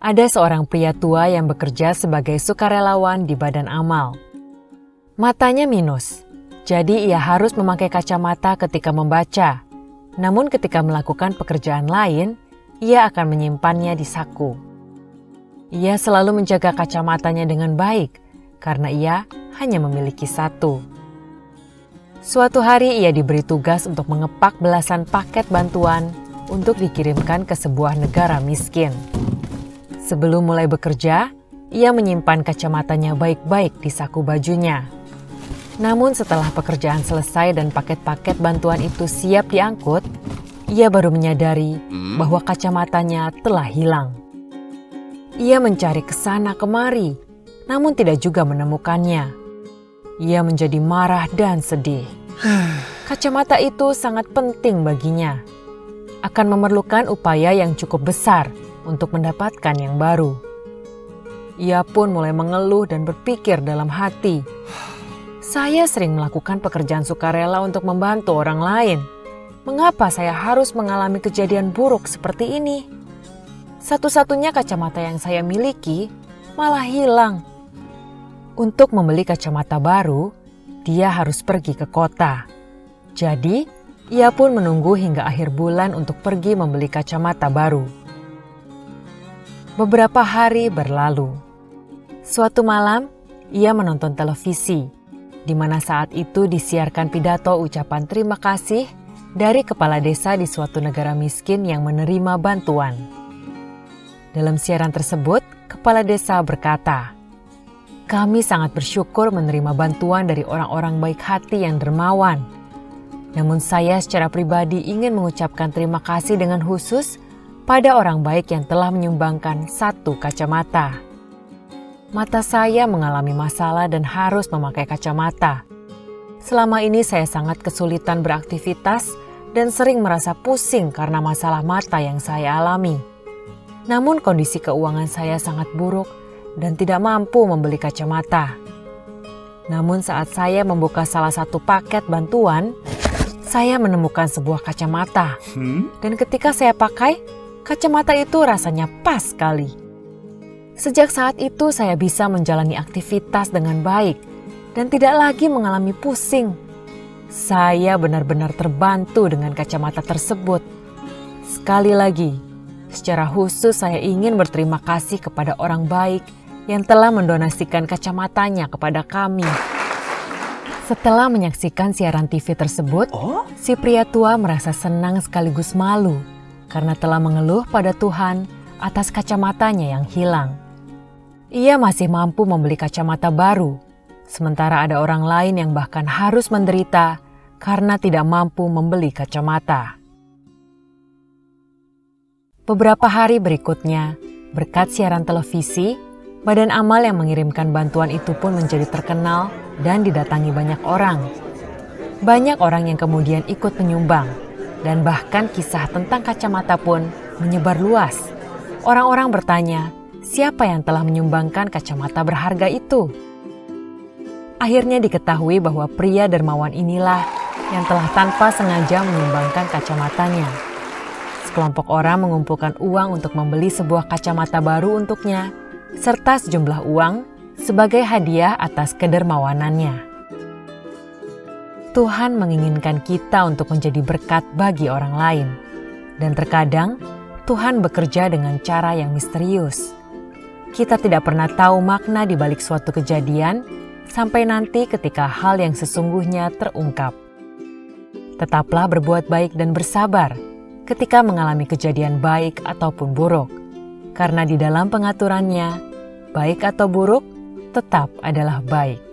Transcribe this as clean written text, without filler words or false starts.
Ada seorang pria tua yang bekerja sebagai sukarelawan di badan amal. Matanya minus, jadi ia harus memakai kacamata ketika membaca. Namun ketika melakukan pekerjaan lain, ia akan menyimpannya di saku. Ia selalu menjaga kacamatanya dengan baik, karena ia hanya memiliki satu. Suatu hari ia diberi tugas untuk mengepak belasan paket bantuan untuk dikirimkan ke sebuah negara miskin. Sebelum mulai bekerja, ia menyimpan kacamatanya baik-baik di saku bajunya. Namun setelah pekerjaan selesai dan paket-paket bantuan itu siap diangkut, ia baru menyadari bahwa kacamatanya telah hilang. Ia mencari ke sana kemari, namun tidak juga menemukannya. Ia menjadi marah dan sedih. Kacamata itu sangat penting baginya. Akan memerlukan upaya yang cukup besar untuk mendapatkan yang baru. Ia pun mulai mengeluh dan berpikir dalam hati, saya sering melakukan pekerjaan sukarela untuk membantu orang lain. Mengapa saya harus mengalami kejadian buruk seperti ini? Satu-satunya kacamata yang saya miliki malah hilang. Untuk membeli kacamata baru, dia harus pergi ke kota. Jadi, ia pun menunggu hingga akhir bulan untuk pergi membeli kacamata baru. Beberapa hari berlalu. Suatu malam, ia menonton televisi, di mana saat itu disiarkan pidato ucapan terima kasih dari kepala desa di suatu negara miskin yang menerima bantuan. Dalam siaran tersebut, kepala desa berkata, "Kami sangat bersyukur menerima bantuan dari orang-orang baik hati yang dermawan. Namun saya secara pribadi ingin mengucapkan terima kasih dengan khusus pada orang baik yang telah menyumbangkan satu kacamata. Mata saya mengalami masalah dan harus memakai kacamata. Selama ini saya sangat kesulitan beraktivitas dan sering merasa pusing karena masalah mata yang saya alami. Namun kondisi keuangan saya sangat buruk dan tidak mampu membeli kacamata. Namun saat saya membuka salah satu paket bantuan, saya menemukan sebuah kacamata. Dan ketika saya pakai, kacamata itu rasanya pas sekali. Sejak saat itu saya bisa menjalani aktivitas dengan baik dan tidak lagi mengalami pusing. Saya benar-benar terbantu dengan kacamata tersebut. Sekali lagi, secara khusus saya ingin berterima kasih kepada orang baik yang telah mendonasikan kacamatanya kepada kami." Setelah menyaksikan siaran TV tersebut, si pria tua merasa senang sekaligus malu karena telah mengeluh pada Tuhan atas kacamatanya yang hilang. Ia masih mampu membeli kacamata baru, sementara ada orang lain yang bahkan harus menderita karena tidak mampu membeli kacamata. Beberapa hari berikutnya, berkat siaran televisi, badan amal yang mengirimkan bantuan itu pun menjadi terkenal dan didatangi banyak orang. Banyak orang yang kemudian ikut menyumbang, dan bahkan kisah tentang kacamata pun menyebar luas. Orang-orang bertanya, siapa yang telah menyumbangkan kacamata berharga itu? Akhirnya diketahui bahwa pria dermawan inilah yang telah tanpa sengaja menyumbangkan kacamatanya. Sekelompok orang mengumpulkan uang untuk membeli sebuah kacamata baru untuknya, serta sejumlah uang sebagai hadiah atas kedermawanannya. Tuhan menginginkan kita untuk menjadi berkat bagi orang lain. Dan terkadang Tuhan bekerja dengan cara yang misterius. Kita tidak pernah tahu makna di balik suatu kejadian sampai nanti ketika hal yang sesungguhnya terungkap. Tetaplah berbuat baik dan bersabar ketika mengalami kejadian baik ataupun buruk. Karena di dalam pengaturannya, baik atau buruk tetap adalah baik.